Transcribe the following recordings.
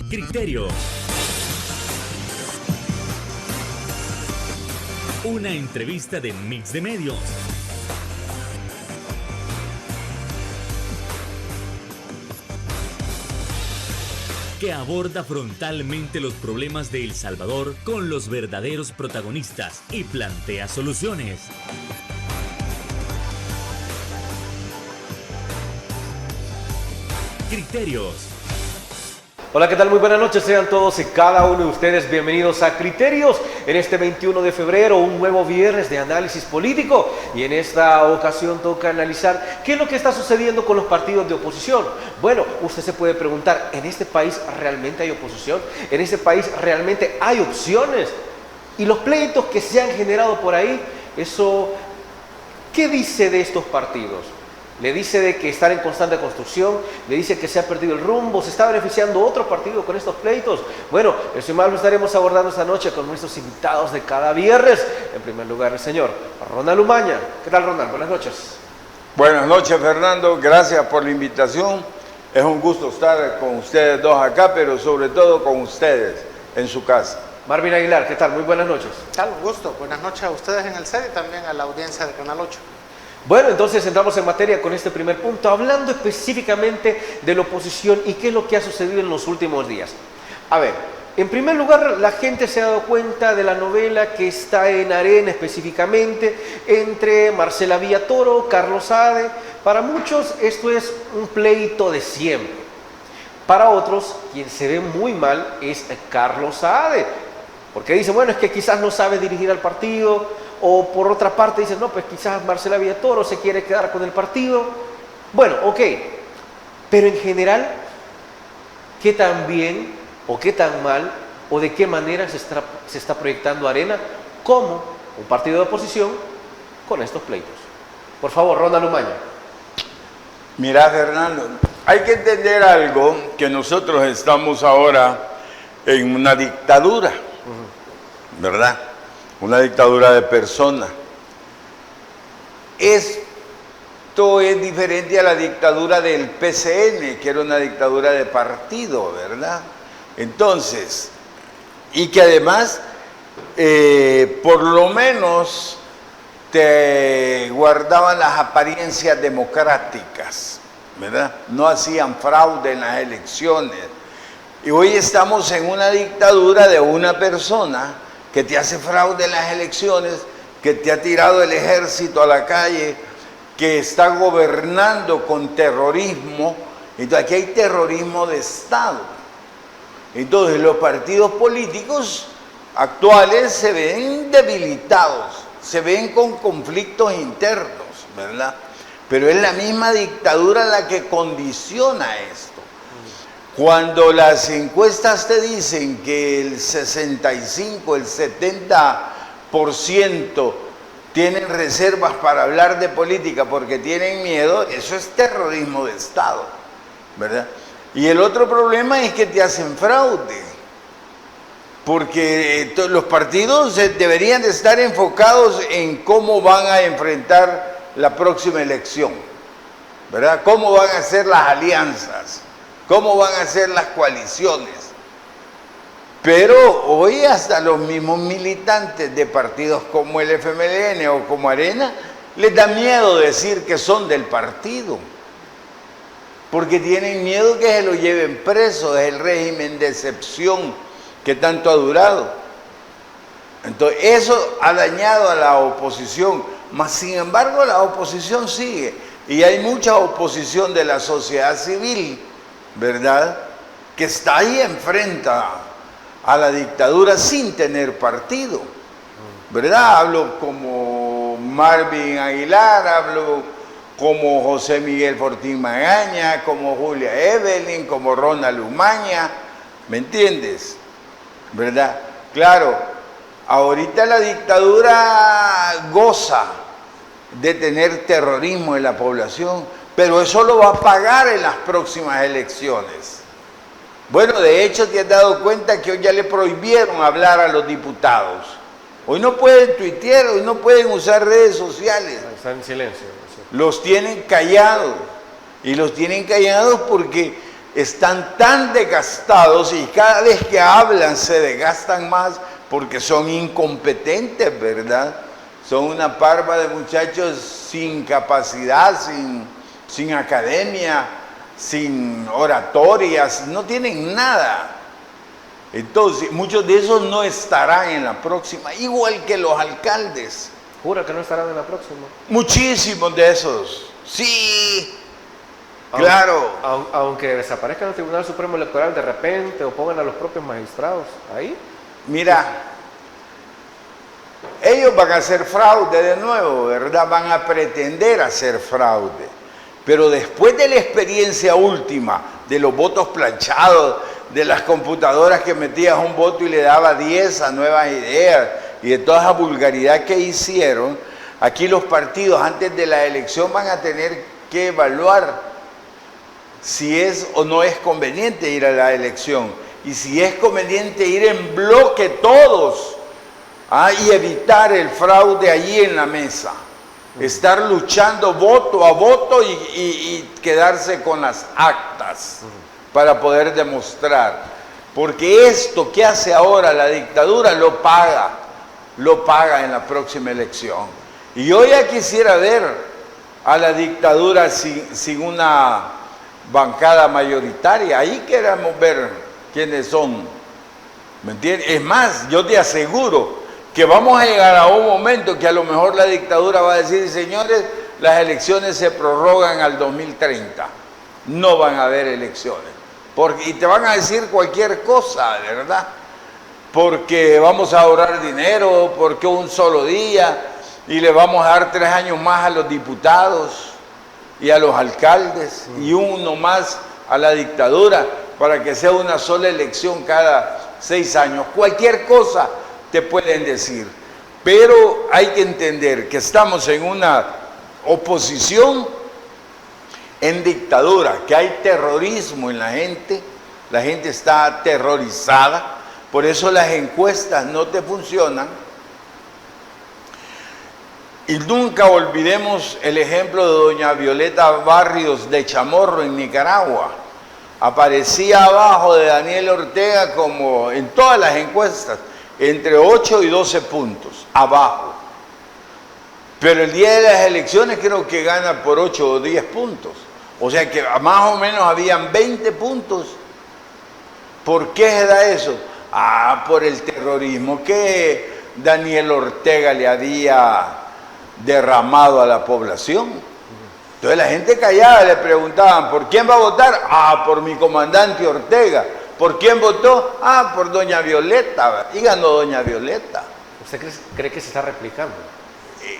Criterio. Una entrevista de Mix de Medios. Que aborda frontalmente los problemas de El Salvador con los verdaderos protagonistas y plantea soluciones. Criterios. Hola, ¿qué tal? Muy buenas noches, sean todos y cada uno de ustedes bienvenidos a Criterios en este 21 de febrero, un nuevo viernes de análisis político, y en esta ocasión toca analizar qué es lo que está sucediendo con los partidos de oposición. Bueno, usted se puede preguntar, ¿en este país realmente hay oposición? ¿En este país realmente hay opciones? Y los pleitos que se han generado por ahí, eso, ¿qué dice de estos partidos? Le dice de que están en constante construcción, le dice que se ha perdido el rumbo, se está beneficiando otro partido con estos pleitos. Bueno, eso y más lo estaremos abordando esta noche con nuestros invitados de cada viernes. En primer lugar, el señor Ronald Umaña. ¿Qué tal, Ronald? Buenas noches. Buenas noches, Fernando. Gracias por la invitación. Es un gusto estar con ustedes dos acá, pero sobre todo con ustedes en su casa. Marvin Aguilar, ¿qué tal? Muy buenas noches. ¿Qué tal? Un gusto. Buenas noches a ustedes en el set y también a la audiencia de Canal 8. Bueno, entonces entramos en materia con este primer punto, hablando específicamente de la oposición y qué es lo que ha sucedido en los últimos días. A ver, en primer lugar, la gente se ha dado cuenta de la novela que está en arena específicamente entre Marcela Villatoro, Carlos Saade. Para muchos esto es un pleito de siempre. Para otros, quien se ve muy mal es Carlos Saade, porque dice, bueno, es que quizás no sabe dirigir al partido. O por otra parte dicen, no, pues quizás Marcela Villatoro se quiere quedar con el partido. Bueno, ok, pero en general, ¿qué tan bien o qué tan mal o de qué manera se está proyectando Arena como un partido de oposición con estos pleitos? Por favor, Ronald Umaña. Mira, Fernando, hay que entender algo, que nosotros estamos ahora en una dictadura, ¿verdad? Una dictadura de personas. Esto es diferente a la dictadura del PCN, que era una dictadura de partido, ¿verdad? Entonces, y que además, por lo menos, te guardaban las apariencias democráticas, ¿verdad? No hacían fraude en las elecciones. Y hoy estamos en una dictadura de una persona que te hace fraude en las elecciones, que te ha tirado el ejército a la calle, que está gobernando con terrorismo. Entonces aquí hay terrorismo de Estado. Entonces los partidos políticos actuales se ven debilitados, se ven con conflictos internos, ¿verdad? Pero es la misma dictadura la que condiciona esto. Cuando las encuestas te dicen que el 65, el 70% tienen reservas para hablar de política porque tienen miedo, eso es terrorismo de Estado, ¿verdad? Y el otro problema es que te hacen fraude, porque los partidos deberían de estar enfocados en cómo van a enfrentar la próxima elección, ¿verdad? Cómo van a ser las alianzas, cómo van a ser las coaliciones. Pero hoy hasta los mismos militantes de partidos como el FMLN o como Arena les da miedo decir que son del partido, porque tienen miedo que se lo lleven preso. Es el régimen de excepción que tanto ha durado. Entonces eso ha dañado a la oposición, mas sin embargo la oposición sigue, y hay mucha oposición de la sociedad civil, ¿verdad?, que está ahí enfrenta a la dictadura sin tener partido, ¿verdad? Hablo como Marvin Aguilar, hablo como José Miguel Fortín Magaña, como Julia Evelyn, como Ronald Umaña, ¿me entiendes? ¿Verdad? Claro, ahorita la dictadura goza de tener terrorismo en la población, pero eso lo va a pagar en las próximas elecciones. Bueno, de hecho te has dado cuenta que hoy ya le prohibieron hablar a los diputados. Hoy no pueden tuitear, hoy no pueden usar redes sociales. Están en silencio. Los tienen callados. Y los tienen callados porque están tan desgastados y cada vez que hablan se desgastan más porque son incompetentes, ¿verdad? Son una parva de muchachos sin capacidad, sin academia, sin oratorias, no tienen nada. Entonces, muchos de esos no estarán en la próxima, igual que los alcaldes. ¿Jura que no estarán en la próxima? Muchísimos de esos, sí, claro. Aunque desaparezcan el Tribunal Supremo Electoral de repente o pongan a los propios magistrados ahí. Mira, ellos van a hacer fraude de nuevo, ¿verdad? Van a pretender hacer fraude. Pero después de la experiencia última, de los votos planchados, de las computadoras que metías un voto y le daba 10 a nuevas ideas, y de toda esa vulgaridad que hicieron, aquí los partidos antes de la elección van a tener que evaluar si es o no es conveniente ir a la elección. Y si es conveniente ir en bloque todos, y evitar el fraude allí en la mesa. Estar luchando voto a voto y quedarse con las actas para poder demostrar. Porque esto que hace ahora la dictadura lo paga en la próxima elección. Y yo ya quisiera ver a la dictadura sin una bancada mayoritaria. Ahí queremos ver quiénes son. ¿Me entiendes? Es más, yo te aseguro que vamos a llegar a un momento que a lo mejor la dictadura va a decir, señores, las elecciones se prorrogan al 2030. No van a haber elecciones. Y te van a decir cualquier cosa, ¿verdad? Porque vamos a ahorrar dinero, porque un solo día, y le vamos a dar 3 años más a los diputados y a los alcaldes, y uno más a la dictadura, para que sea una sola elección cada 6 años. Cualquier cosa te pueden decir, pero hay que entender que estamos en una oposición en dictadura, que hay terrorismo en la gente está aterrorizada, por eso las encuestas no te funcionan. Y nunca olvidemos el ejemplo de doña Violeta Barrios de Chamorro en Nicaragua. Aparecía abajo de Daniel Ortega como en todas las encuestas, entre 8 y 12 puntos, abajo. Pero el día de las elecciones creo que gana por 8 o 10 puntos. O sea que más o menos habían 20 puntos. ¿Por qué se da eso? Por el terrorismo que Daniel Ortega le había derramado a la población. Entonces la gente callada le preguntaban, ¿por quién va a votar? Por mi comandante Ortega. ¿Por quién votó? Por doña Violeta. Y ganó doña Violeta. ¿Usted cree que se está replicando?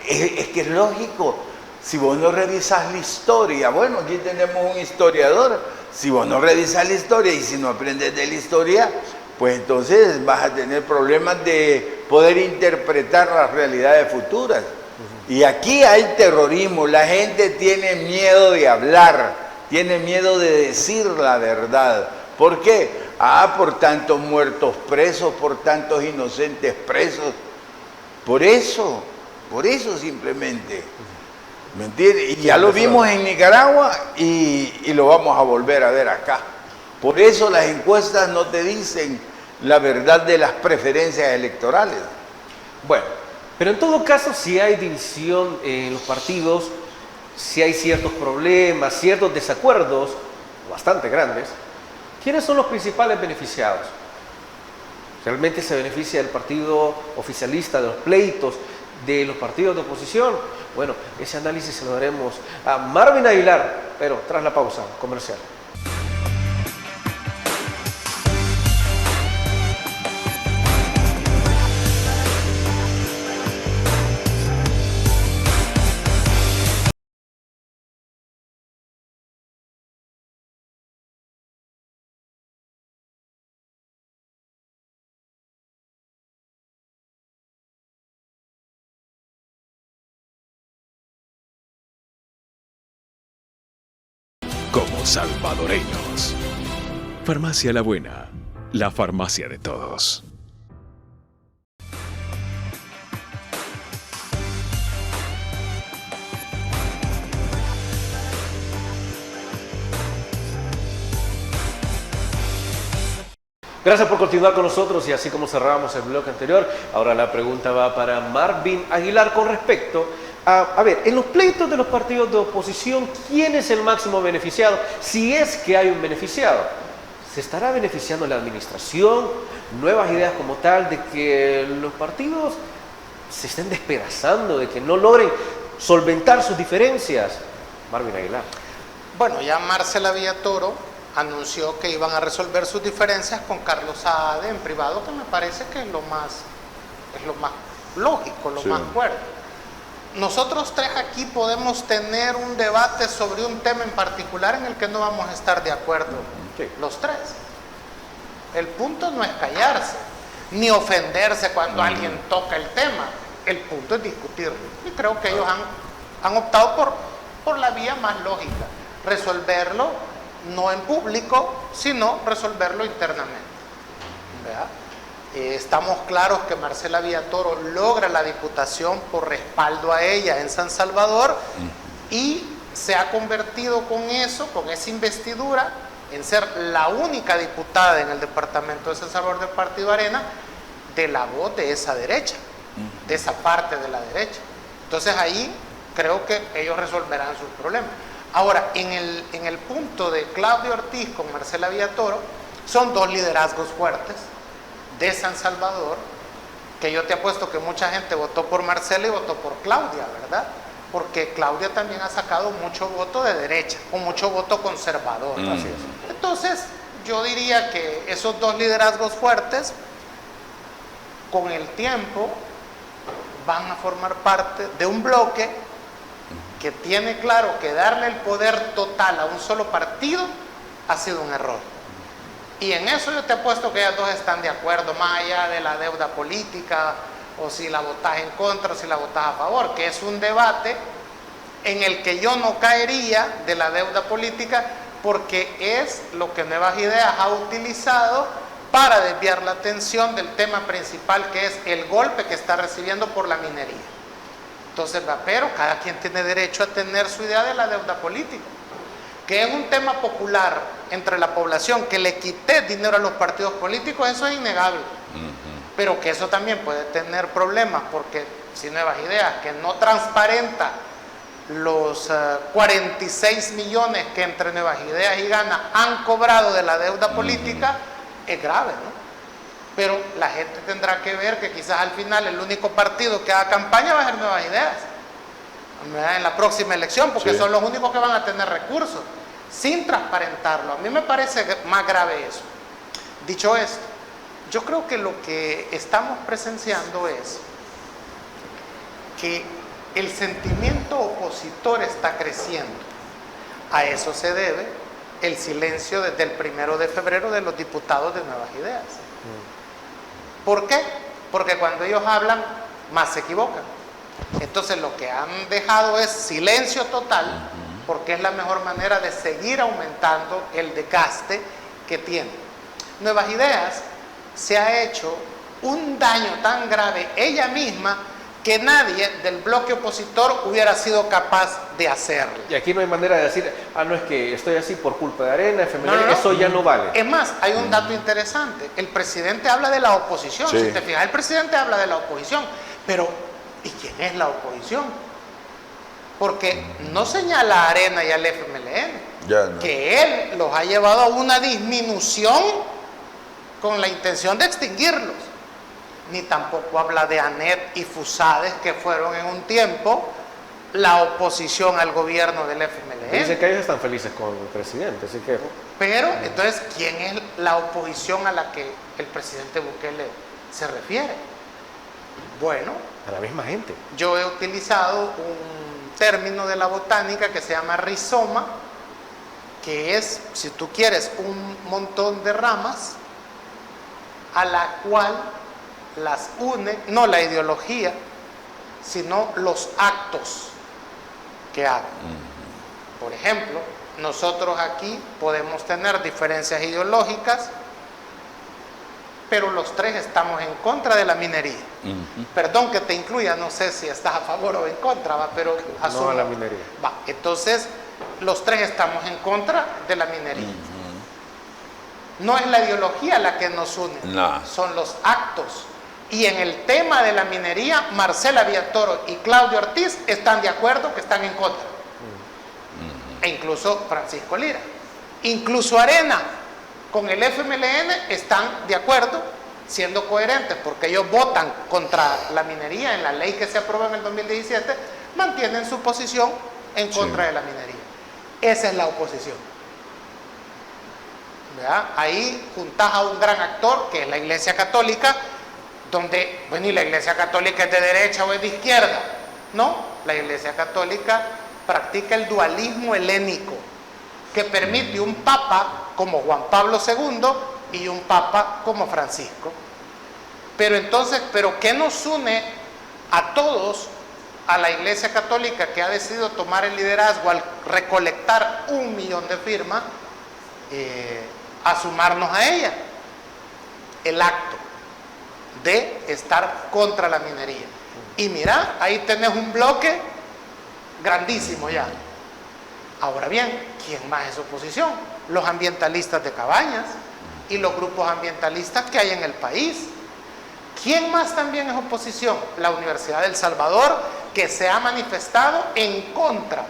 Es que es lógico. Si vos no revisas la historia, bueno, aquí tenemos un historiador. Si vos no revisas la historia y si no aprendes de la historia, pues entonces vas a tener problemas de poder interpretar las realidades futuras. Y aquí hay terrorismo, la gente tiene miedo de hablar, tiene miedo de decir la verdad. ¿Por qué? Por tantos muertos presos, por tantos inocentes presos. Por eso simplemente. ¿Me entiendes? Y ya lo vimos en Nicaragua y lo vamos a volver a ver acá. Por eso las encuestas no te dicen la verdad de las preferencias electorales. Bueno, pero en todo caso, si hay división en los partidos, si hay ciertos problemas, ciertos desacuerdos, bastante grandes, ¿quiénes son los principales beneficiados? ¿Realmente se beneficia el partido oficialista de los pleitos de los partidos de oposición? Bueno, ese análisis se lo daremos a Marvin Aguilar, pero tras la pausa comercial. Como salvadoreños. Farmacia La Buena, la farmacia de todos. Gracias por continuar con nosotros y así como cerrábamos el bloque anterior, ahora la pregunta va para Marvin Aguilar con respecto a ver, en los pleitos de los partidos de oposición, ¿quién es el máximo beneficiado? Si es que hay un beneficiado, ¿se estará beneficiando la administración? Nuevas ideas como tal de que los partidos se estén despedazando, de que no logren solventar sus diferencias. Marvin Aguilar. Bueno, ya Marcela Villatoro anunció que iban a resolver sus diferencias con Carlos Saade en privado, que me parece que es lo más lógico, lo más fuerte. Nosotros tres aquí podemos tener un debate sobre un tema en particular en el que no vamos a estar de acuerdo, los tres. El punto no es callarse, ni ofenderse cuando alguien toca el tema. El punto es discutirlo. Y creo que ellos han optado por la vía más lógica, resolverlo no en público, sino resolverlo internamente. ¿Verdad? Estamos claros que Marcela Villatoro logra la diputación por respaldo a ella en San Salvador y se ha convertido con eso, con esa investidura, en ser la única diputada en el departamento de San Salvador del Partido Arena de la voz de esa derecha, de esa parte de la derecha. Entonces ahí creo que ellos resolverán sus problemas. Ahora, en el punto de Claudio Ortiz con Marcela Villatoro, son dos liderazgos fuertes de San Salvador, que yo te apuesto que mucha gente votó por Marcela y votó por Claudia, ¿verdad? Porque Claudia también ha sacado mucho voto de derecha, o mucho voto conservador. Así es. Entonces, yo diría que esos dos liderazgos fuertes, con el tiempo, van a formar parte de un bloque que tiene claro que darle el poder total a un solo partido ha sido un error. Y en eso yo te apuesto que ellas dos están de acuerdo, más allá de la deuda política, o si la votás en contra, o si la votás a favor, que es un debate en el que yo no caería de la deuda política, porque es lo que Nuevas Ideas ha utilizado para desviar la atención del tema principal, que es el golpe que está recibiendo por la minería. Entonces, pero cada quien tiene derecho a tener su idea de la deuda política, que es un tema popular entre la población, que le quite dinero a los partidos políticos, eso es innegable. Pero que eso también puede tener problemas, porque si Nuevas Ideas, que no transparenta los 46 millones que entre Nuevas Ideas y Gana han cobrado de la deuda política, es grave, ¿no? Pero la gente tendrá que ver que quizás al final el único partido que haga campaña va a ser Nuevas Ideas en la próxima elección, porque son los únicos que van a tener recursos, sin transparentarlo. A mí me parece más grave eso. Dicho esto, yo creo que lo que estamos presenciando es que el sentimiento opositor está creciendo. A eso se debe el silencio desde el 1 de febrero de los diputados de Nuevas Ideas. ¿Por qué? Porque cuando ellos hablan, más se equivocan. Entonces lo que han dejado es silencio total, porque es la mejor manera de seguir aumentando el desgaste que tiene. Nuevas Ideas se ha hecho un daño tan grave ella misma que nadie del bloque opositor hubiera sido capaz de hacerlo. Y aquí no hay manera de decir, no es que estoy así por culpa de Arena, FMLN, eso ya no vale. Es más, hay un dato interesante. El presidente habla de la oposición. Si te fijas, el presidente habla de la oposición. Pero, ¿y quién es la oposición? Porque no señala a Arena y al FMLN, que él los ha llevado a una disminución con la intención de extinguirlos. Ni tampoco habla de ANET y FUSADES, que fueron en un tiempo la oposición al gobierno del FMLN. Dicen que ellos están felices con el presidente, así que... Pero, entonces, ¿quién es la oposición a la que el presidente Bukele se refiere? Bueno, a la misma gente. Yo he utilizado un término de la botánica que se llama rizoma, que es, si tú quieres, un montón de ramas a la cual las une, no la ideología, sino los actos que hagan. Por ejemplo, nosotros aquí podemos tener diferencias ideológicas, pero los tres estamos en contra de la minería. Perdón que te incluya, no sé si estás a favor o en contra, pero asumo. No a la minería. Entonces, los tres estamos en contra de la minería. No es la ideología la que nos une, No. son los actos. Y en el tema de la minería, Marcela Villatoro y Claudio Ortiz están de acuerdo que están en contra. E incluso Francisco Lira. Incluso Arena con el FMLN están de acuerdo, siendo coherentes, porque ellos votan contra la minería en la ley que se aprobó en el 2017, mantienen su posición en contra de la minería. Esa es la oposición. ¿Verdad? Ahí juntás a un gran actor, que es la Iglesia Católica, donde, bueno, ¿y la Iglesia Católica es de derecha o es de izquierda? No, la Iglesia Católica practica el dualismo helénico, que permite un papa como Juan Pablo II y un papa como Francisco. Pero entonces, ¿qué nos une a todos a la Iglesia Católica, que ha decidido tomar el liderazgo al recolectar 1 millón de firmas, a sumarnos a ella? El acto de estar contra la minería. Y mira, ahí tenés un bloque grandísimo ya. Ahora bien, ¿quién más es oposición? Los ambientalistas de Cabañas y los grupos ambientalistas que hay en el país. ¿Quién más también es oposición? La Universidad del Salvador, que se ha manifestado en contra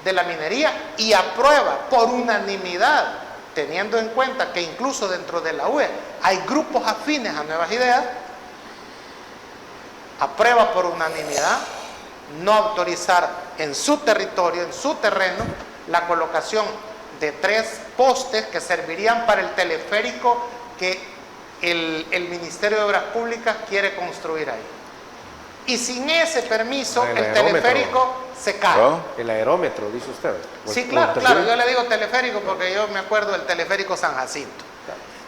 de la minería y aprueba por unanimidad, teniendo en cuenta que incluso dentro de la UE hay grupos afines a Nuevas Ideas, aprueba por unanimidad no autorizar en su territorio, en su terreno, la colocación de 3 postes que servirían para el teleférico que el Ministerio de Obras Públicas quiere construir ahí. Y sin ese permiso, el teleférico se cae. ¿No? El aerómetro, dice usted. Sí, claro, yo le digo teleférico porque yo me acuerdo del teleférico San Jacinto.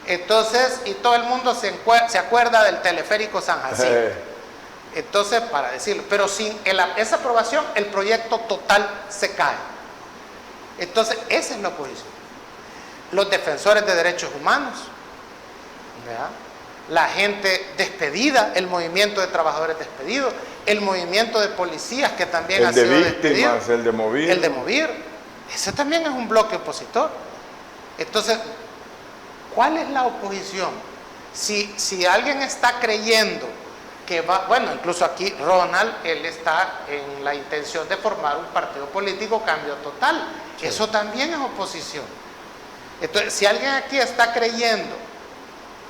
Entonces, y todo el mundo se acuerda del teleférico San Jacinto. Entonces, para decirlo, pero sin esa aprobación, el proyecto total se cae. Entonces, esa es la oposición. Los defensores de derechos humanos, ¿verdad? La gente despedida, el movimiento de trabajadores despedidos, el movimiento de policías que también ha sido despedido. El de Movir. El de Movir. Ese también es un bloque opositor. Entonces, ¿cuál es la oposición? Si alguien está creyendo que va, bueno, incluso aquí Ronald, él está en la intención de formar un partido político Cambio Total. Sí. Eso también es oposición. Entonces, si alguien aquí está creyendo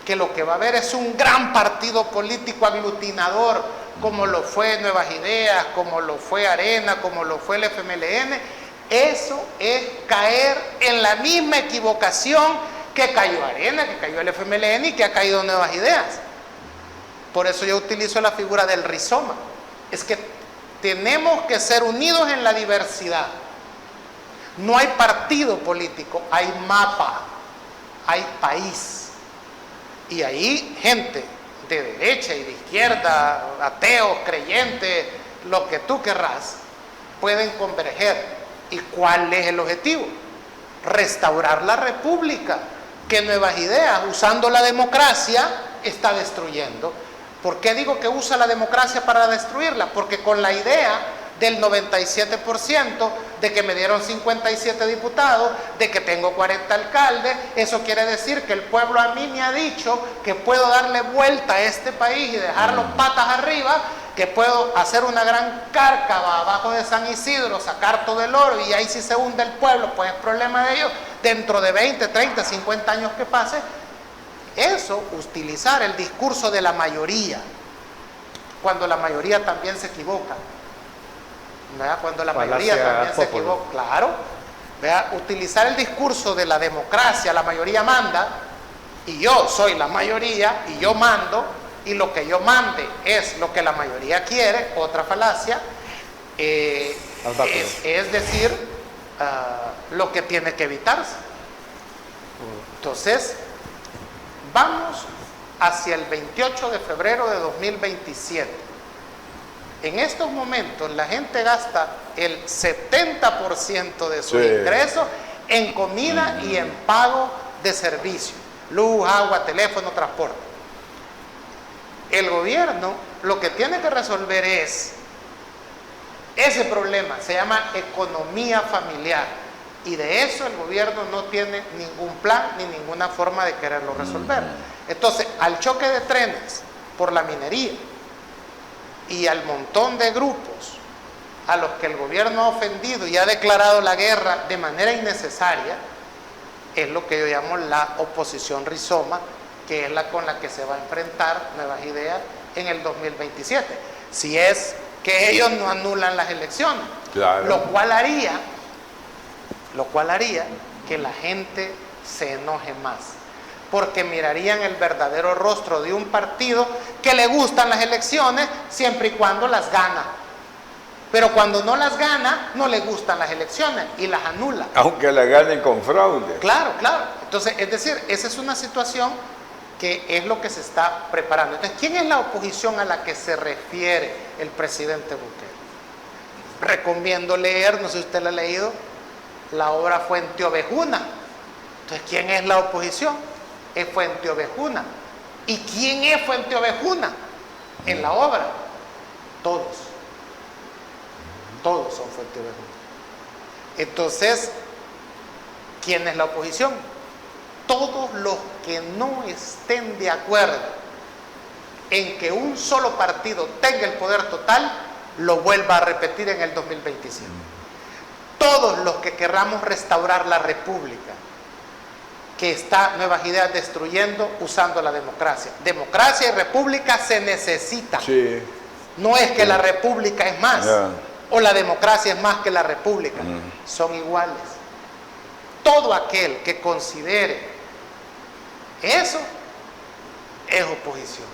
que lo que va a haber es un gran partido político aglutinador, como lo fue Nuevas Ideas, como lo fue Arena, como lo fue el FMLN, eso es caer en la misma equivocación que cayó Arena, que cayó el FMLN y que ha caído Nuevas Ideas. Por eso yo utilizo la figura del rizoma. Es que tenemos que ser unidos en la diversidad. No hay partido político, hay mapa, hay país. Y ahí gente de derecha y de izquierda, ateos, creyentes, lo que tú querrás, pueden converger. ¿Y cuál es el objetivo? Restaurar la república, que Nuevas Ideas, usando la democracia, está destruyendo. ¿Por qué digo que usa la democracia para destruirla? Porque con la idea del 97%, de que me dieron 57 diputados, de que tengo 40 alcaldes, eso quiere decir que el pueblo a mí me ha dicho que puedo darle vuelta a este país y dejarlo patas arriba, que puedo hacer una gran cárcava abajo de San Isidro, sacar todo el oro y ahí si se hunde el pueblo, pues es problema de ellos, dentro de 20, 30, 50 años que pase. Eso, utilizar el discurso de la mayoría, cuando la mayoría también se equivoca. ¿Verdad? Cuando la mayoría también se equivoca, claro. ¿Verdad? Utilizar el discurso de la democracia, la mayoría manda, y yo soy la mayoría, y yo mando, y lo que yo mande es lo que la mayoría quiere, otra falacia, es decir, lo que tiene que evitarse. Entonces, vamos hacia el 28 de febrero de 2027. En estos momentos la gente gasta el 70% de su ingreso en comida y en pago de servicio, luz, agua, teléfono, transporte. El gobierno lo que tiene que resolver es ese problema, se llama economía familiar. Y de eso el gobierno no tiene ningún plan ni ninguna forma de quererlo resolver. Entonces, al choque de trenes por la minería y al montón de grupos a los que el gobierno ha ofendido y ha declarado la guerra de manera innecesaria, es lo que yo llamo la oposición rizoma, que es la con la que se va a enfrentar Nuevas Ideas en el 2027. Si es que ellos no anulan las elecciones, Claro. lo cual haría que la gente se enoje más, porque mirarían el verdadero rostro de un partido que le gustan las elecciones siempre y cuando las gana, pero cuando no las gana no le gustan las elecciones y las anula. Aunque la ganen con fraude. Claro. Entonces, es decir, esa es una situación que es lo que se está preparando. Entonces, ¿quién es la oposición a la que se refiere el presidente Bukele? Recomiendo leer, no sé si usted la ha leído, la obra Fuente Ovejuna. Entonces, ¿quién es la oposición? Es Fuente Ovejuna. ¿Y quién es Fuente Ovejuna en la obra? Todos son Fuente Ovejuna. Entonces, ¿quién es la oposición? Todos los que no estén de acuerdo en que un solo partido tenga el poder total, lo vuelva a repetir en el 2027. Todos los que querramos restaurar la república que está Nuevas Ideas destruyendo usando la democracia. Democracia y república se necesitan. Sí. No es que la república es más, o la democracia es más que la república. Son iguales. Todo aquel que considere eso es oposición.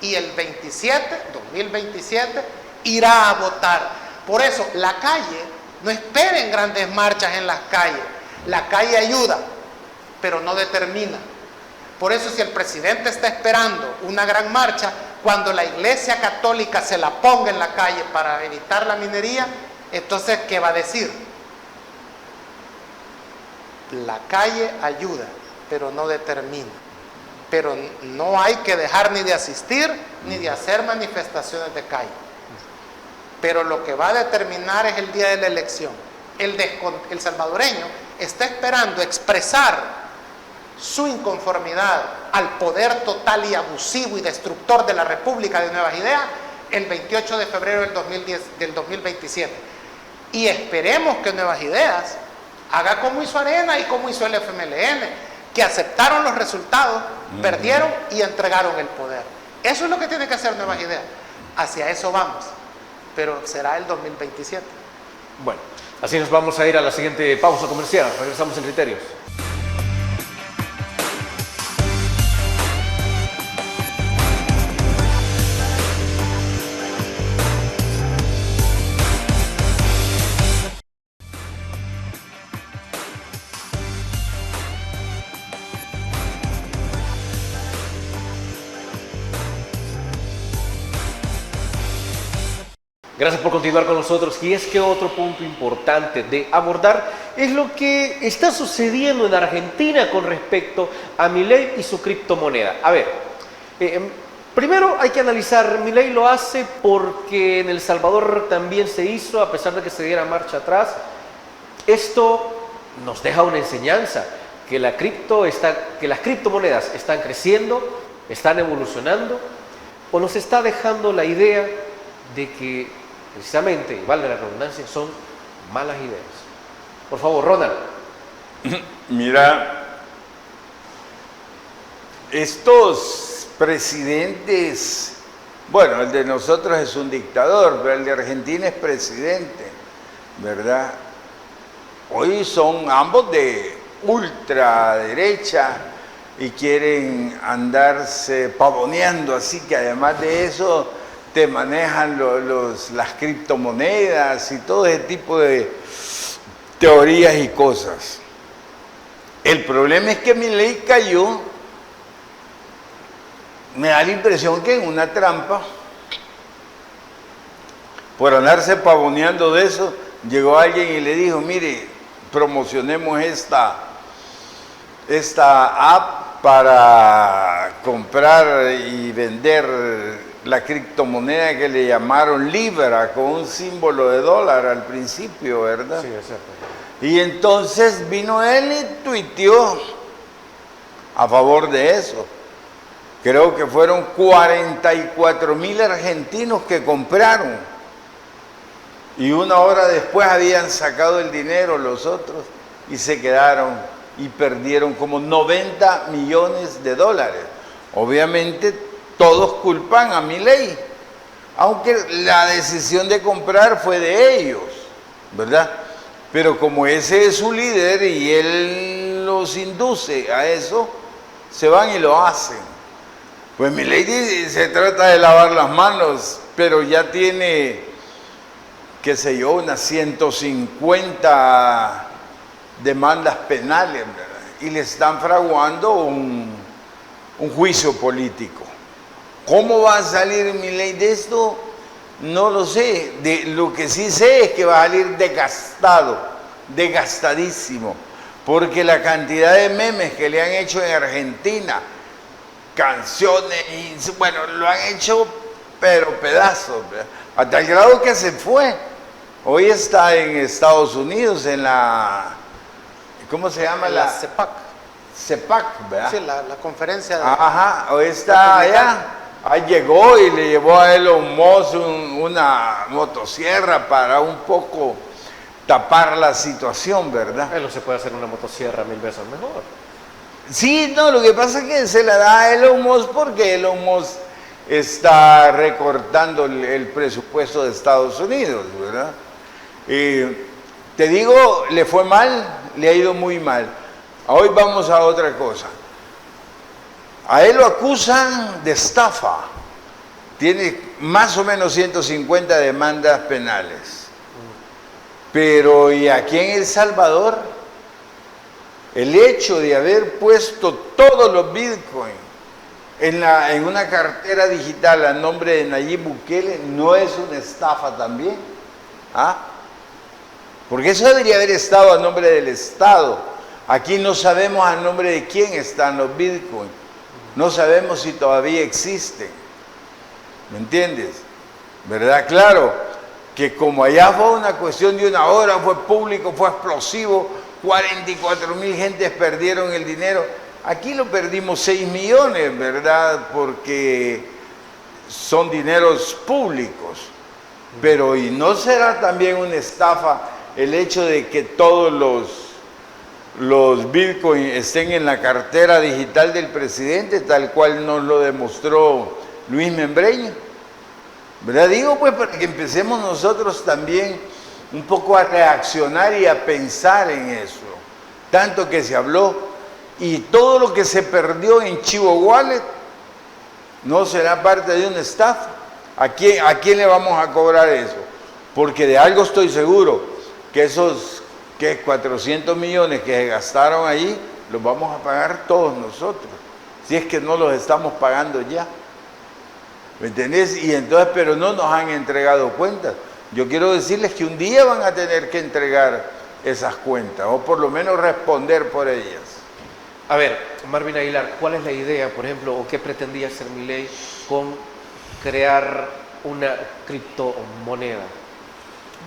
Y el 2027, irá a votar. Por eso, la calle, no esperen grandes marchas en las calles. La calle ayuda, pero no determina. Por eso, si el presidente está esperando una gran marcha, cuando la Iglesia Católica se la ponga en la calle para evitar la minería, entonces, ¿qué va a decir? La calle ayuda, pero no determina. Pero no hay que dejar ni de asistir ni de hacer manifestaciones de calle. Pero lo que va a determinar es el día de la elección. El salvadoreño está esperando expresar su inconformidad al poder total y abusivo y destructor de la República de Nuevas Ideas el 28 de febrero del 2027. Y esperemos que Nuevas Ideas haga como hizo Arena y como hizo el FMLN, que aceptaron los resultados, perdieron y entregaron el poder. Eso es lo que tiene que hacer Nuevas Ideas. Hacia eso vamos, pero será el 2027. Bueno, así nos vamos a ir a la siguiente pausa comercial. Regresamos en Criterios. Gracias por continuar con nosotros. Y es que otro punto importante de abordar es lo que está sucediendo en Argentina con respecto a Milei y su criptomoneda. A ver, primero hay que analizar, Milei lo hace porque en El Salvador también se hizo, a pesar de que se diera marcha atrás. Esto nos deja una enseñanza, que las criptomonedas están creciendo, están evolucionando, o nos está dejando la idea de que precisamente, y valga la redundancia, son malas ideas. Por favor, Ronald. Mira, estos presidentes, bueno, el de nosotros es un dictador, pero el de Argentina es presidente, ¿verdad? Hoy son ambos de ultraderecha y quieren andarse pavoneando, así que además de eso te manejan las criptomonedas y todo ese tipo de teorías y cosas. El problema es que Milei cayó, me da la impresión que en una trampa, por andarse pavoneando de eso, llegó alguien y le dijo, mire, promocionemos esta app para comprar y vender la criptomoneda que le llamaron Libra, con un símbolo de dólar al principio, ¿verdad? Sí, es cierto. Y entonces vino él y tuiteó a favor de eso. Creo que fueron 44,000 argentinos que compraron. Y una hora después habían sacado el dinero los otros y se quedaron y perdieron como 90 millones de dólares. Obviamente todos culpan a Milei, aunque la decisión de comprar fue de ellos, ¿verdad? Pero como ese es su líder y él los induce a eso, se van y lo hacen. Pues Milei se trata de lavar las manos, pero ya tiene, qué sé yo, unas 150 demandas penales, ¿verdad? Y le están fraguando un juicio político. ¿Cómo va a salir Milei de esto? No lo sé. Lo que sí sé es que va a salir desgastado, desgastadísimo, porque la cantidad de memes que le han hecho en Argentina, canciones, y bueno, lo han hecho pero pedazos, ¿verdad? Hasta el grado que se fue. Hoy está en Estados Unidos, en la, ¿cómo se llama? La CEPAC. CEPAC, ¿verdad? Sí, la conferencia de... Ajá, hoy está allá. Ahí llegó y le llevó a Elon Musk una motosierra para un poco tapar la situación, ¿verdad? Él no se puede hacer una motosierra 1000 veces mejor. Sí, no, lo que pasa es que se la da a Elon Musk porque Elon Musk está recortando el presupuesto de Estados Unidos, ¿verdad? Te digo, le fue mal, le ha ido muy mal. Hoy vamos a otra cosa. A él lo acusan de estafa. Tiene más o menos 150 demandas penales. Pero y aquí en El Salvador, el hecho de haber puesto todos los bitcoins en una cartera digital a nombre de Nayib Bukele no es una estafa también. ¿Ah? Porque eso debería haber estado a nombre del Estado. Aquí no sabemos a nombre de quién están los bitcoins. No sabemos si todavía existen. ¿Me entiendes? ¿Verdad? Claro, que como allá fue una cuestión de una hora, fue público, fue explosivo, 44,000 gentes perdieron el dinero. Aquí lo perdimos 6 millones, ¿verdad? Porque son dineros públicos. Pero ¿y no será también una estafa el hecho de que todos los bitcoins estén en la cartera digital del presidente, tal cual nos lo demostró Luis Membreño? ¿Verdad? Digo, pues, para que empecemos nosotros también un poco a reaccionar y a pensar en eso. Tanto que se habló, y todo lo que se perdió en Chivo Wallet no será parte de una estafa. ¿A quién le vamos a cobrar eso? Porque de algo estoy seguro, que esos 400 millones que se gastaron ahí, los vamos a pagar todos nosotros, si es que no los estamos pagando ya. ¿Me entendés? Y entonces, pero no nos han entregado cuentas. Yo quiero decirles que un día van a tener que entregar esas cuentas, o por lo menos responder por ellas. A ver, Marvin Aguilar, ¿cuál es la idea, por ejemplo, o qué pretendía hacer Milei con crear una criptomoneda?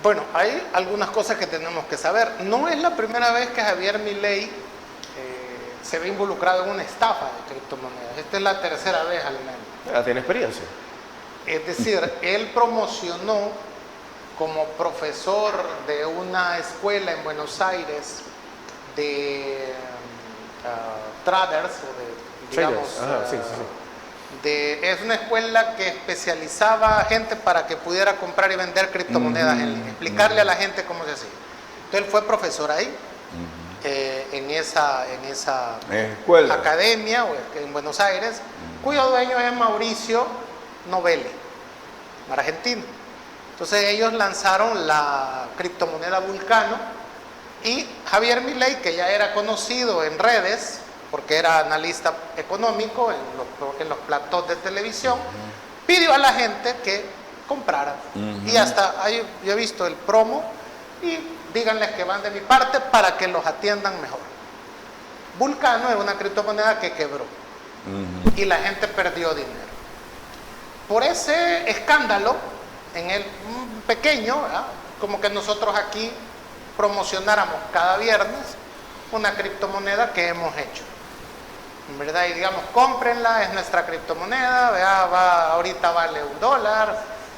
Bueno, hay algunas cosas que tenemos que saber. No es la primera vez que Javier Milei se ve involucrado en una estafa de criptomonedas. Esta es la tercera vez al menos. Ya tiene experiencia. Es decir, él promocionó como profesor de una escuela en Buenos Aires de traders, o de, digamos, sí. es una escuela que especializaba a gente para que pudiera comprar y vender criptomonedas, explicarle a la gente cómo se hacía. Entonces él fue profesor ahí, en esa Escuela. academia en Buenos Aires, cuyo dueño es Mauricio Novelli, argentino. Entonces ellos lanzaron la criptomoneda Vulcano, y Javier Milei, que ya era conocido en redes, porque era analista económico en los platós de televisión, pidió a la gente que comprara. Y hasta ahí yo he visto el promo, y díganles que van de mi parte para que los atiendan mejor. Vulcano era una criptomoneda que quebró y la gente perdió dinero. Por ese escándalo, en el pequeño, ¿verdad? Como que nosotros aquí promocionáramos cada viernes una criptomoneda que hemos hecho, ¿verdad? Y digamos, cómprenla, es nuestra criptomoneda, ¿verdad? Ahorita vale $1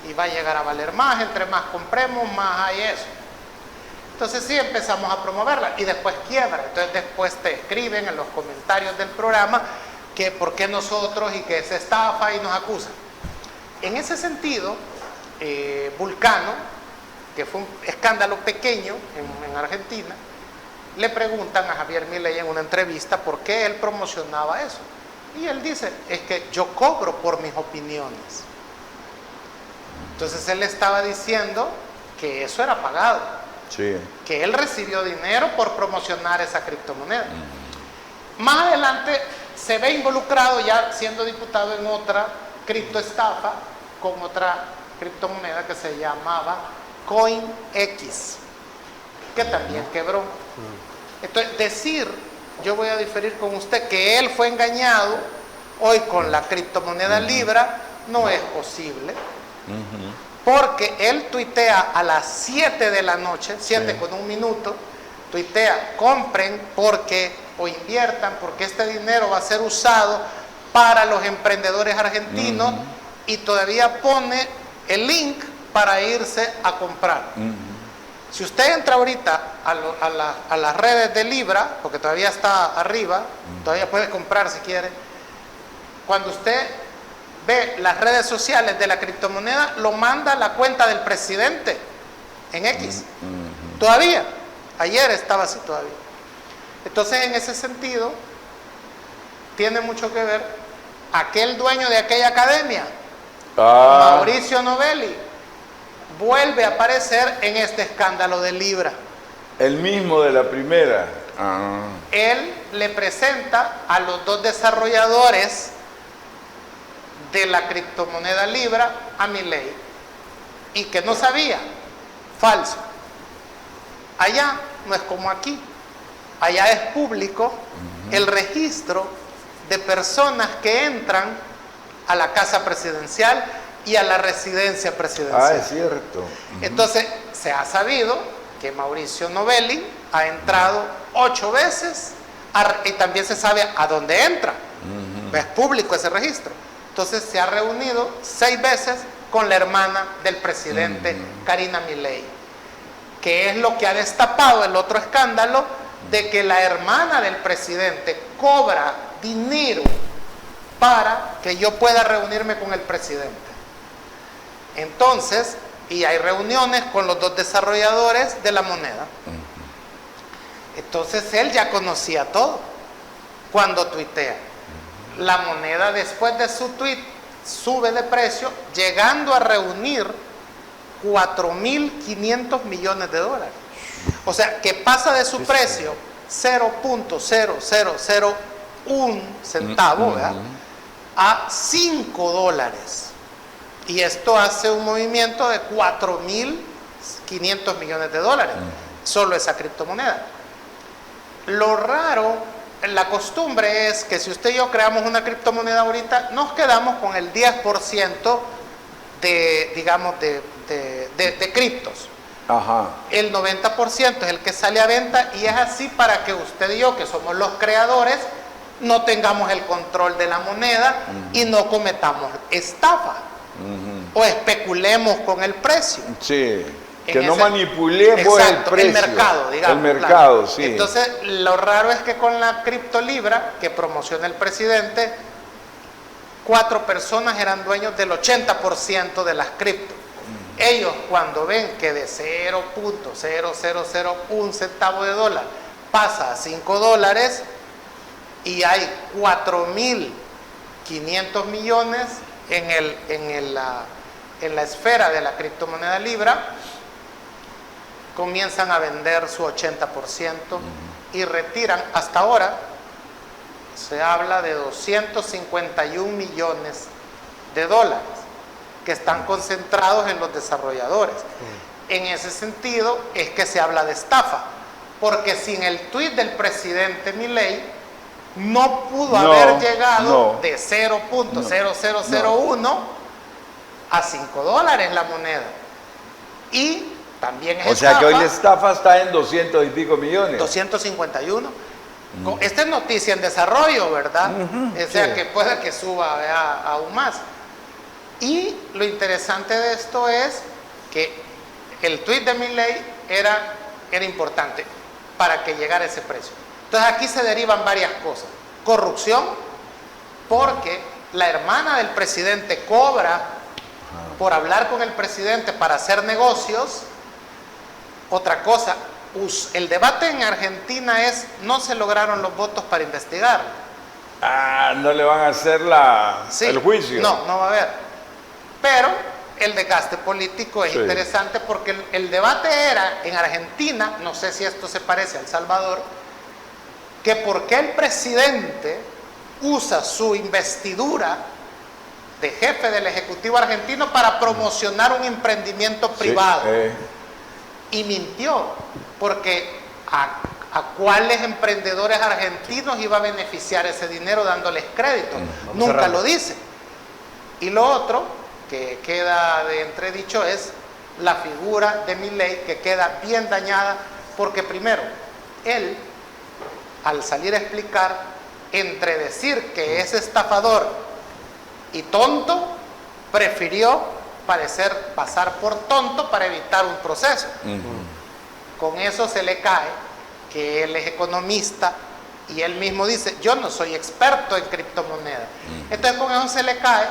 y va a llegar a valer más, entre más compremos, más hay eso. Entonces sí empezamos a promoverla y después quiebra. Entonces después te escriben en los comentarios del programa que por qué nosotros y que es estafa y nos acusan. En ese sentido, Vulcano, que fue un escándalo pequeño en Argentina, le preguntan a Javier Milei en una entrevista por qué él promocionaba eso. Y él dice, es que yo cobro por mis opiniones. Entonces él estaba diciendo que eso era pagado. Sí. Que él recibió dinero por promocionar esa criptomoneda. Más adelante se ve involucrado ya siendo diputado en otra criptoestafa con otra criptomoneda que se llamaba CoinX, que también quebró. Entonces yo voy a diferir con usted que él fue engañado hoy con la criptomoneda Libra no es posible. Porque él tuitea a las 7 de la noche, 7:01, tuitea, compren porque, o inviertan porque este dinero va a ser usado para los emprendedores argentinos, y todavía pone el link para irse a comprar. Si usted entra ahorita a las redes de Libra, porque todavía está arriba, todavía puede comprar si quiere, cuando usted ve las redes sociales de la criptomoneda, lo manda a la cuenta del presidente en X. Todavía, ayer estaba así todavía. Entonces, en ese sentido, tiene mucho que ver aquel dueño de aquella academia, Mauricio Novelli, vuelve a aparecer en este escándalo de Libra. El mismo de la primera. Él le presenta a los dos desarrolladores de la criptomoneda Libra a Milei, y que no sabía, falso. Allá no es como aquí, allá es público el registro de personas que entran a la casa presidencial y a la residencia presidencial. Es cierto. Entonces se ha sabido que Mauricio Novelli ha entrado 8 veces y también se sabe a dónde entra. Es público ese registro. Entonces se ha reunido 6 veces con la hermana del presidente, Karina Milei, que es lo que ha destapado el otro escándalo de que la hermana del presidente cobra dinero para que yo pueda reunirme con el presidente. Entonces, y hay reuniones con los dos desarrolladores de la moneda. Entonces él ya conocía todo cuando tuitea. La moneda, después de su tweet, sube de precio, llegando a reunir $4.500 millones. O sea, que pasa de su precio 0.0001 centavo, ¿verdad?, a $5. Y esto hace un movimiento de $4.500 millones, solo esa criptomoneda. Lo raro, la costumbre es que si usted y yo creamos una criptomoneda ahorita, nos quedamos con el 10% de, digamos, de criptos. El 90% es el que sale a venta, y es así para que usted y yo, que somos los creadores, no tengamos el control de la moneda y no cometamos estafa o especulemos con el precio. Sí, que no manipulemos el precio. El mercado, digamos. El mercado, claro. Sí. Entonces, lo raro es que con la cripto Libra, que promociona el presidente, 4 personas eran dueños del 80% de las cripto. Ellos, cuando ven que de 0.0001 centavo de dólar pasa a $5 y hay 4.500 millones en la esfera de la criptomoneda Libra, comienzan a vender su 80% y retiran. Hasta ahora se habla de $251 millones que están concentrados en los desarrolladores. En ese sentido es que se habla de estafa, porque sin el tuit del presidente Milei no pudo haber llegado de 0.0001 a $5 la moneda. Y también es O sea que hoy la estafa. estafa está en 200 y pico millones. 251. Esta es noticia en desarrollo, ¿verdad? O sea sí. que puede que suba, ¿verdad?, aún más. Y lo interesante de esto es que el tuit de Milei era importante para que llegara ese precio. Entonces aquí se derivan varias cosas. Corrupción, porque la hermana del presidente cobra por hablar con el presidente para hacer negocios. Otra cosa, el debate en Argentina es, no se lograron los votos para investigar. Ah, no le van a hacer Sí, el juicio. No va a haber. Pero el desgaste político es interesante porque el debate era en Argentina, no sé si esto se parece a El Salvador, que por qué el presidente usa su investidura de jefe del Ejecutivo argentino para promocionar un emprendimiento privado. Y mintió, porque a cuáles emprendedores argentinos iba a beneficiar ese dinero dándoles crédito. Nunca lo dice. Y lo otro que queda de entredicho es la figura de Milei, que queda bien dañada, porque primero, él, al salir a explicar, entre decir que es estafador y tonto, prefirió pasar por tonto para evitar un proceso. Con eso se le cae que él es economista y él mismo dice, yo no soy experto en criptomonedas. Entonces con eso se le cae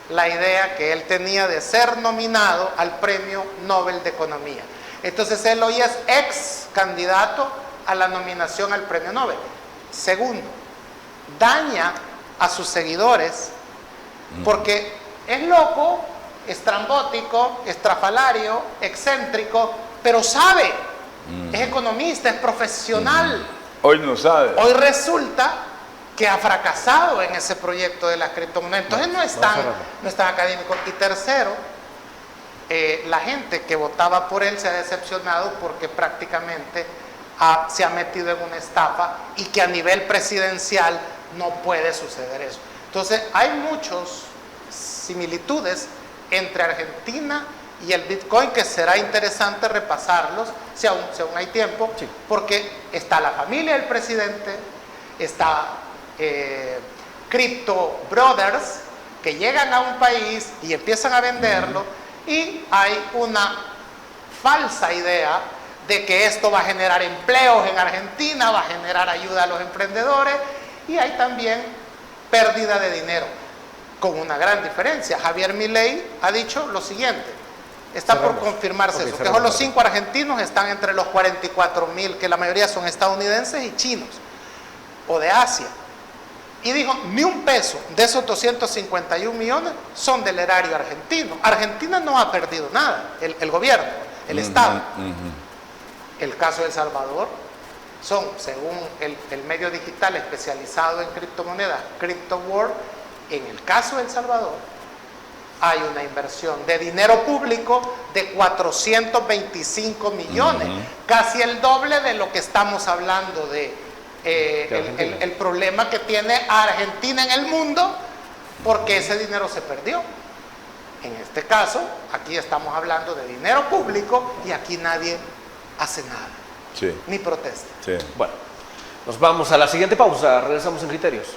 la idea que él tenía de ser nominado al Premio Nobel de Economía. Entonces él hoy es ex candidato a la nominación al Premio Nobel. Segundo, daña a sus seguidores porque es loco, estrambótico, estrafalario, excéntrico, pero sabe, es economista, es profesional. Hoy no sabe. Hoy resulta que ha fracasado en ese proyecto de las criptomonedas. Entonces no es tan académico. Y tercero, la gente que votaba por él se ha decepcionado porque prácticamente se ha metido en una estafa y que a nivel presidencial no puede suceder eso. Entonces hay muchas similitudes entre Argentina y el Bitcoin que será interesante repasarlos si aún hay tiempo, porque está la familia del presidente, está Crypto Brothers que llegan a un país y empiezan a venderlo, y hay una falsa idea de que esto va a generar empleos en Argentina, va a generar ayuda a los emprendedores, y hay también pérdida de dinero, con una gran diferencia. Javier Milei ha dicho lo siguiente, está por confirmarse eso, que son los 5 argentinos, están entre los 44.000, que la mayoría son estadounidenses y chinos, o de Asia. Y dijo, ni un peso de esos 251 millones son del erario argentino. Argentina no ha perdido nada, el gobierno, el Estado. El caso de El Salvador son, según el medio digital especializado en criptomonedas, CryptoWorld, en el caso de El Salvador hay una inversión de dinero público de 425 millones, casi el doble de lo que estamos hablando de el problema que tiene Argentina en el mundo, porque ese dinero se perdió. En este caso, aquí estamos hablando de dinero público y aquí nadie hace nada, ni protesta. Bueno, nos vamos a la siguiente pausa, regresamos en Criterios.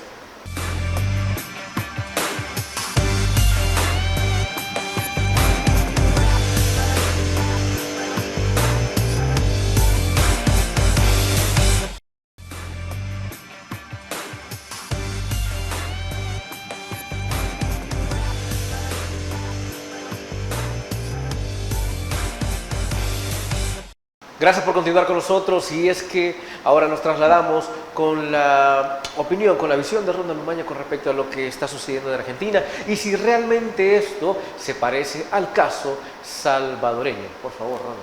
Gracias por continuar con nosotros, y es que ahora nos trasladamos con la opinión, con la visión de Ronald Umaña con respecto a lo que está sucediendo en Argentina y si realmente esto se parece al caso salvadoreño. Por favor, Ronald.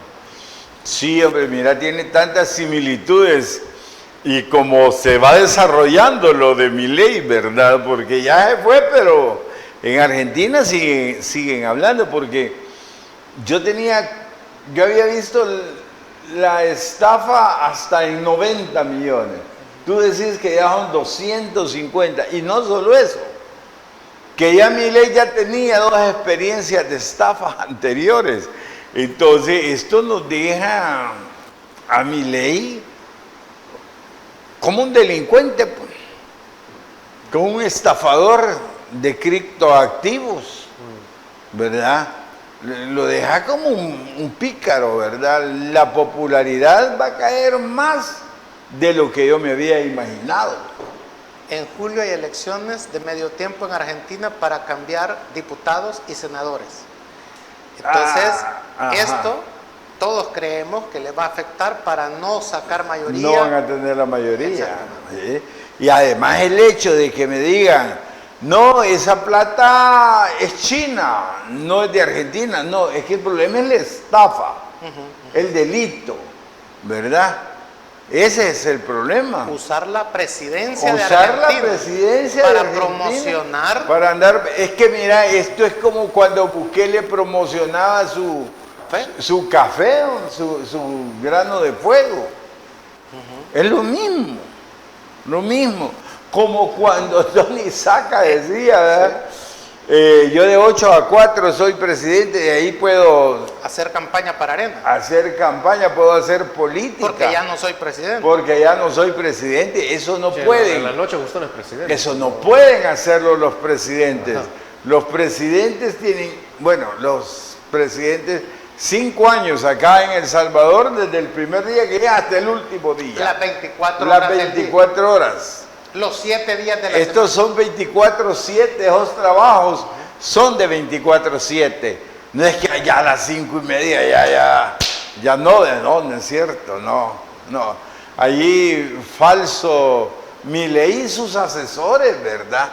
Sí, hombre, mira, tiene tantas similitudes y como se va desarrollando lo de Milei, ¿verdad? Porque ya se fue, pero en Argentina siguen hablando, porque yo había visto la estafa hasta en 90 millones. Tú decís que ya son 250, y no solo eso, que ya Milei ya tenía 2 experiencias de estafas anteriores. Entonces, esto nos deja a Milei como un delincuente, pues, como un estafador de criptoactivos, ¿verdad? Lo deja como un pícaro, ¿verdad? La popularidad va a caer más de lo que yo me había imaginado. En julio hay elecciones de medio tiempo en Argentina para cambiar diputados y senadores. Entonces, esto todos creemos que les va a afectar para no sacar mayoría. No van a tener la mayoría. ¿Sí? Y además el hecho de que me digan, no, esa plata es china, no es de Argentina. No, es que el problema es la estafa, el delito, ¿verdad? Ese es el problema. Usar la presidencia de Usar Argentina la presidencia para de Argentina, promocionar. para andar. Es que mira, esto es como cuando Bukele promocionaba su café, su grano de fuego. Es lo mismo, lo mismo. Como cuando Tony Saca decía, ¿verdad? Yo de 8 a 4 soy presidente y ahí puedo Hacer campaña para Arena. hacer campaña, puedo hacer política. Porque ya no soy presidente. Porque ya no soy presidente. Eso no pueden. En la noche Gustavo es presidente. Eso no pueden hacerlo los presidentes. Ajá. Los presidentes tienen, bueno, los presidentes 5 años acá en El Salvador, desde el primer día que llega hasta el último día. Las 24 Las horas del día. 24 horas. Los 7 días de la Estos son 24/7, esos trabajos son de 24/7. No es que allá a las 5:30 ya no es cierto, no. Allí falso Milei y sus asesores, ¿verdad?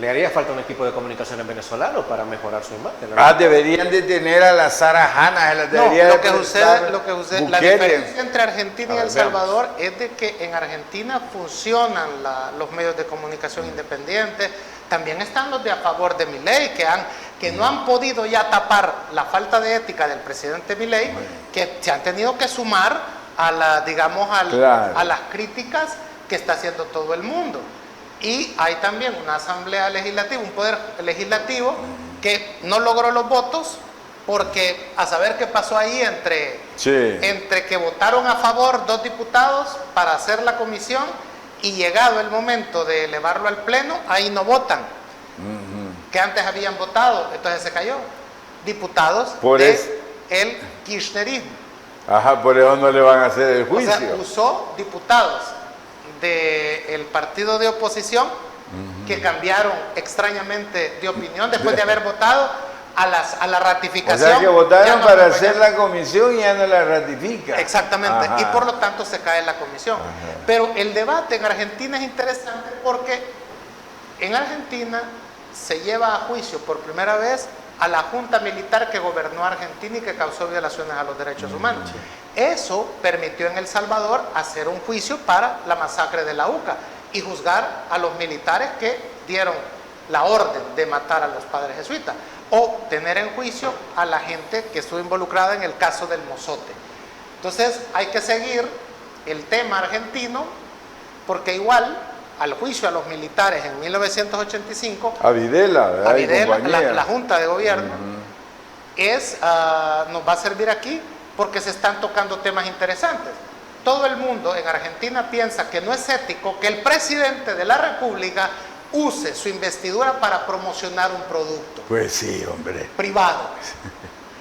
Le haría falta un equipo de comunicaciones venezolano para mejorar su imagen, ¿no? Deberían de tener a la Sara Hanna, No, lo que sucede, la Bukele. diferencia entre Argentina y A ver, El Salvador es de que en Argentina funcionan los medios de comunicación independientes, también están los de a favor de Milei, que no han podido ya tapar la falta de ética del presidente Milei, que se han tenido que sumar a Claro. a las críticas que está haciendo todo el mundo. Y hay también una asamblea legislativa, un poder legislativo que no logró los votos porque a saber qué pasó ahí entre que votaron a favor 2 diputados para hacer la comisión y llegado el momento de elevarlo al pleno, ahí no votan, que antes habían votado, entonces se cayó. Diputados el kirchnerismo. Ajá, por eso no le van a hacer el juicio. O sea, usó diputados del partido de oposición que cambiaron extrañamente de opinión después de haber votado a la ratificación. O sea que votaron no para hacer la comisión y ya no la ratifica. Exactamente, Ajá. y por lo tanto se cae la comisión. Ajá. Pero el debate en Argentina es interesante porque en Argentina se lleva a juicio por primera vez a la junta militar que gobernó Argentina y que causó violaciones a los derechos humanos. Eso permitió en El Salvador hacer un juicio para la masacre de la UCA y juzgar a los militares que dieron la orden de matar a los padres jesuitas o tener en juicio a la gente que estuvo involucrada en el caso del Mozote. Entonces hay que seguir el tema argentino porque igual al juicio a los militares en 1985 A Videla, ¿verdad? a Y Videla, compañía. la Junta de Gobierno, nos va a servir aquí porque se están tocando temas interesantes. Todo el mundo en Argentina piensa que no es ético que el presidente de la República use su investidura para promocionar un producto Pues sí, hombre. privado.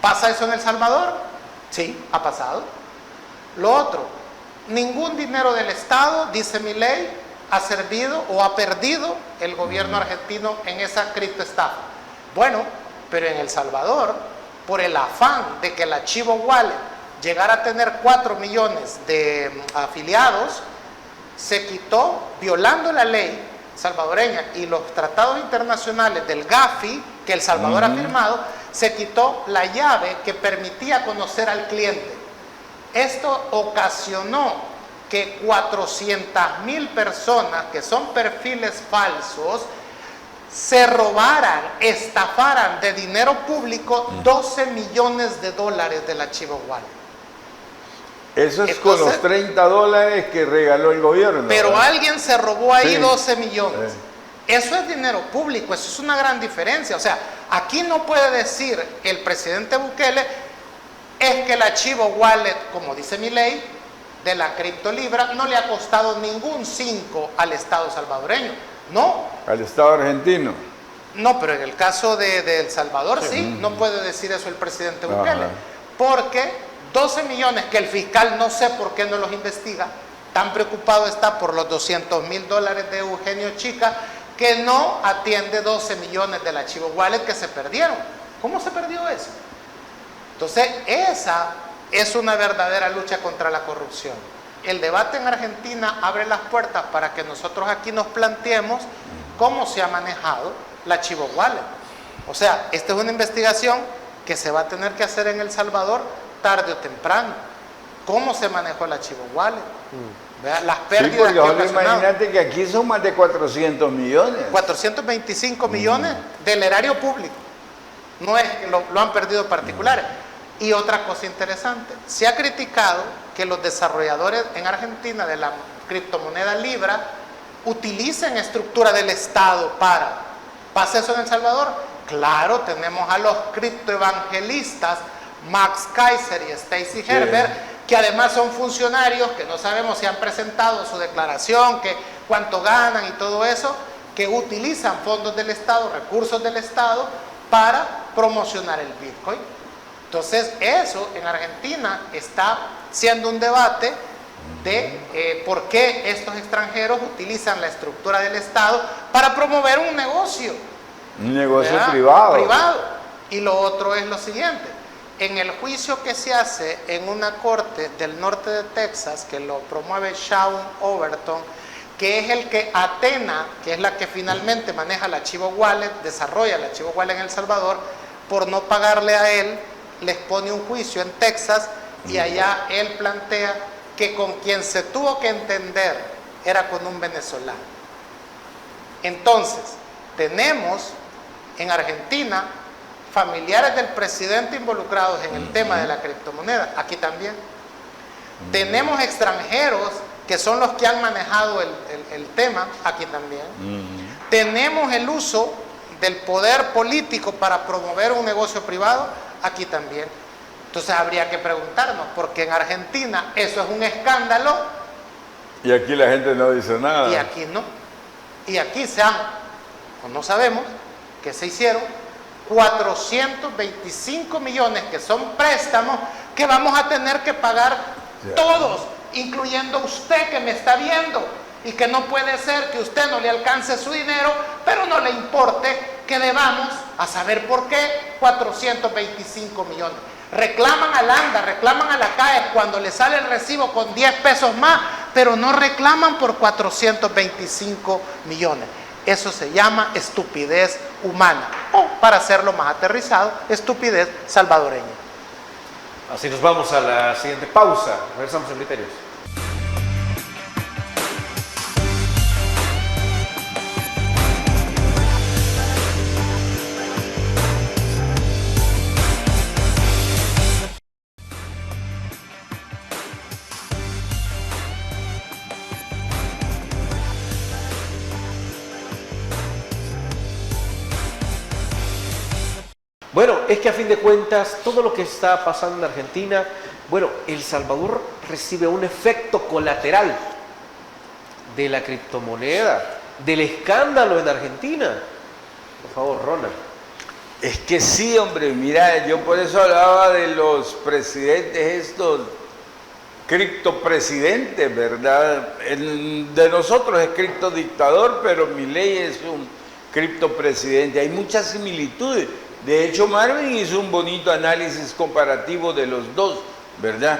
¿Pasa eso en El Salvador? Sí, ha pasado. Lo otro, ningún dinero del Estado, dice Milei, ha servido o ha perdido el gobierno argentino en esa criptoestafa. Bueno, pero en El Salvador, por el afán de que la Chivo Wallet llegara a tener 4 millones de afiliados, se quitó, violando la ley salvadoreña y los tratados internacionales del Gafi que El Salvador ha firmado, se quitó la llave que permitía conocer al cliente. Esto ocasionó que 400,000 personas que son perfiles falsos se robaran, estafaran de dinero público 12 millones de dólares de la Chivo Wallet. Eso es Entonces, con los $30 que regaló el gobierno. Pero ¿verdad? alguien se robó ahí Sí. 12 millones. Eso es dinero público, eso es una gran diferencia. O sea, aquí no puede decir el presidente Bukele, es que el archivo wallet, como dice mi ley, de la criptolibra no le ha costado ningún 5 al Estado salvadoreño. No. Al Estado argentino. No, pero en el caso de El Salvador sí, no puede decir eso el presidente Bukele. Porque 12 millones que el fiscal no sé por qué no los investiga, tan preocupado está por los $200,000 de Eugenio Chica, que no atiende 12 millones del archivo wallet que se perdieron. ¿Cómo se perdió eso? Entonces, esa es una verdadera lucha contra la corrupción. El debate en Argentina abre las puertas para que nosotros aquí nos planteemos cómo se ha manejado el archivo wallet. O sea, esta es una investigación que se va a tener que hacer en El Salvador tarde o temprano. ¿Cómo se manejó el archivo wallet? ¿Vean? Las pérdidas porque que ha ocasionado. imagínate que aquí son más de 400 millones. 425 millones del erario público. No es que lo han perdido particulares. Y otra cosa interesante, se ha criticado que los desarrolladores en Argentina de la criptomoneda Libra utilicen estructura del Estado para... ¿Pasa eso en El Salvador? Claro, tenemos a los criptoevangelistas Max Kaiser y Stacy Herbert, que además son funcionarios que no sabemos si han presentado su declaración, que cuánto ganan y todo eso, que utilizan fondos del Estado, recursos del Estado para promocionar el Bitcoin. Entonces eso en Argentina está siendo un debate de por qué estos extranjeros utilizan la estructura del Estado para promover un negocio. Un negocio privado. Y lo otro es lo siguiente, en el juicio que se hace en una corte del norte de Texas, que lo promueve Sean Overton, que es el que Atena, que es la que finalmente maneja el archivo wallet, desarrolla el archivo wallet en El Salvador, por no pagarle a él, les pone un juicio en Texas y allá él plantea que con quien se tuvo que entender era con un venezolano. Entonces, tenemos en Argentina familiares del presidente involucrados en el tema de la criptomoneda, aquí también. Tenemos extranjeros que son los que han manejado el tema, aquí también. Tenemos el uso del poder político para promover un negocio privado, aquí también. Entonces habría que preguntarnos, porque en Argentina eso es un escándalo. Y aquí la gente no dice nada. Y aquí no. Y aquí se han, o no sabemos, que se hicieron 425 millones que son préstamos que vamos a tener que pagar todos, incluyendo usted que me está viendo. Y que no puede ser que usted no le alcance su dinero, pero no le importe que debamos, a saber por qué, 425 millones. Reclaman al ANDA, reclaman a la CAE cuando le sale el recibo con 10 pesos más, pero no reclaman por 425 millones. Eso se llama estupidez humana, o para hacerlo más aterrizado, estupidez salvadoreña. Así nos vamos a la siguiente pausa. Regresamos en Criterios. Bueno, es que a fin de cuentas, todo lo que está pasando en Argentina, bueno, El Salvador recibe un efecto colateral de la criptomoneda, del escándalo en Argentina. Por favor, Ronald. Es que sí, hombre, mira, yo por eso hablaba de los presidentes estos, criptopresidentes, ¿verdad? De nosotros es criptodictador, pero Milei es un criptopresidente. Hay muchas similitudes. De hecho, Marvin hizo un bonito análisis comparativo de los dos, ¿verdad?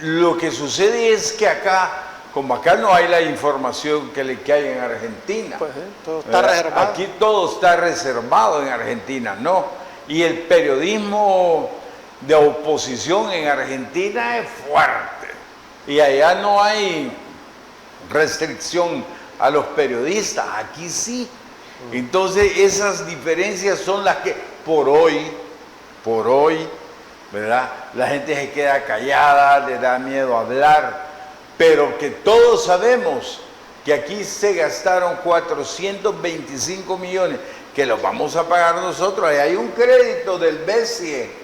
Lo que sucede es que acá, como acá no hay la información que hay en Argentina, pues, todo está reservado. Aquí todo está reservado en Argentina, ¿no? Y el periodismo de oposición en Argentina es fuerte. Y allá no hay restricción a los periodistas, aquí sí. Entonces esas diferencias son las que por hoy, ¿verdad? La gente se queda callada, le da miedo hablar, pero que todos sabemos que aquí se gastaron 425 millones, que los vamos a pagar nosotros. Ahí hay un crédito del BCE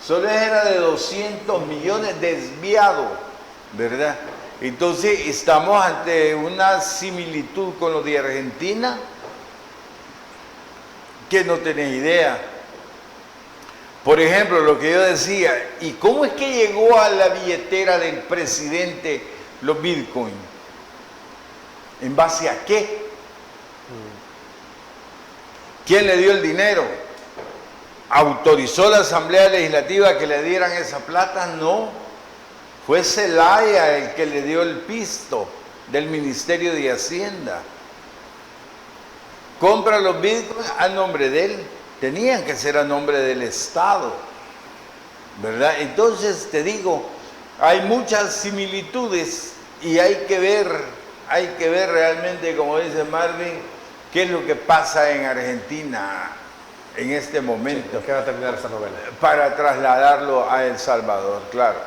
Solo era de 200 millones desviado, ¿verdad? Entonces estamos ante una similitud con lo de Argentina que no tenés idea. Por ejemplo, lo que yo decía, ¿y cómo es que llegó a la billetera del presidente los bitcoins? ¿En base a qué? ¿Quién le dio el dinero? ¿Autorizó la Asamblea Legislativa que le dieran esa plata? No. Fue Zelaya el que le dio el pisto del Ministerio de Hacienda. Compra los bitcoins a nombre de él. Tenían que ser a nombre del Estado, ¿verdad? Entonces te digo, hay muchas similitudes y hay que ver realmente, como dice Marvin, qué es lo que pasa en Argentina en este momento. Sí, que va a terminar esta novela. Para trasladarlo a El Salvador, claro.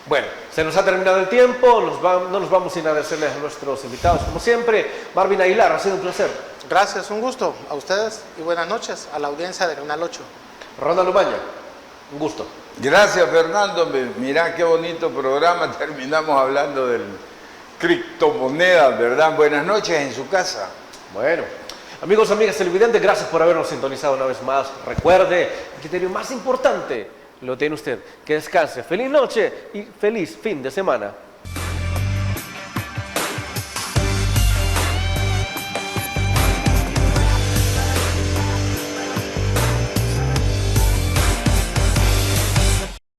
Bueno, se nos ha terminado el tiempo, no nos vamos sin agradecerles a nuestros invitados, como siempre. Marvin Aguilar, ha sido un placer. Gracias, un gusto a ustedes y buenas noches a la audiencia de Canal 8. Ronald Umaña, un gusto. Gracias, Fernando. Mirá qué bonito programa. Terminamos hablando del criptomonedas, ¿verdad? Buenas noches en su casa. Bueno, amigos, amigas televidentes, gracias por habernos sintonizado una vez más. Recuerde, el criterio más importante lo tiene usted. Que descanse. Feliz noche y feliz fin de semana.